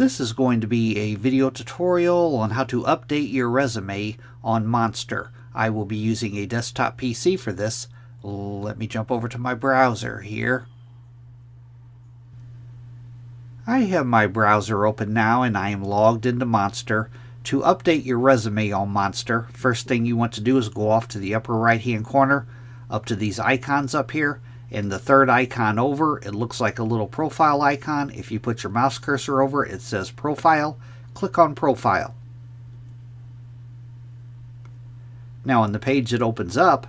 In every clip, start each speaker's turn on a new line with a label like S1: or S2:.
S1: This is going to be a video tutorial on how to update your resume on Monster. I will be using a desktop PC for this. Let me jump over to my browser here. I have my browser open now and I am logged into Monster. To update your resume on Monster, first thing you want to do is go off to the upper right hand corner, up to these icons up here, and the third icon over, it looks like a little profile icon. If you put your mouse cursor over it, it says Profile. Click on Profile. Now on the page that opens up,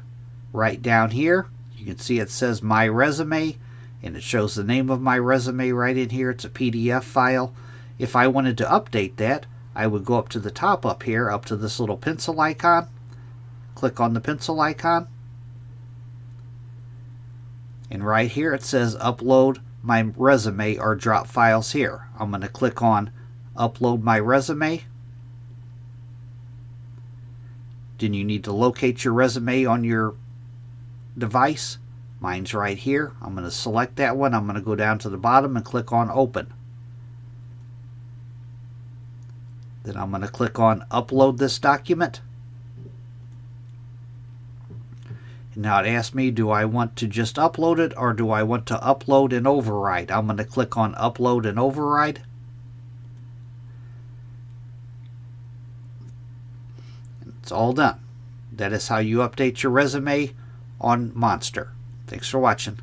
S1: right down here, you can see it says My Resume, and it shows the name of my resume right in here. It's a PDF file. If I wanted to update that, I would go up to the top up here, up to this little pencil icon. Click on the pencil icon. And right here it says Upload My Resume or Drop Files Here. I'm going to click on Upload My Resume. Then you need to locate your resume on your device. Mine's right here. I'm going to select that one. I'm going to go down to the bottom and click on Open. Then I'm going to click on Upload this document. And now it asks me, do I want to just upload it or do I want to upload and override? I'm going to click on Upload and Override. It's all done. That is how you update your resume on Monster. Thanks for watching.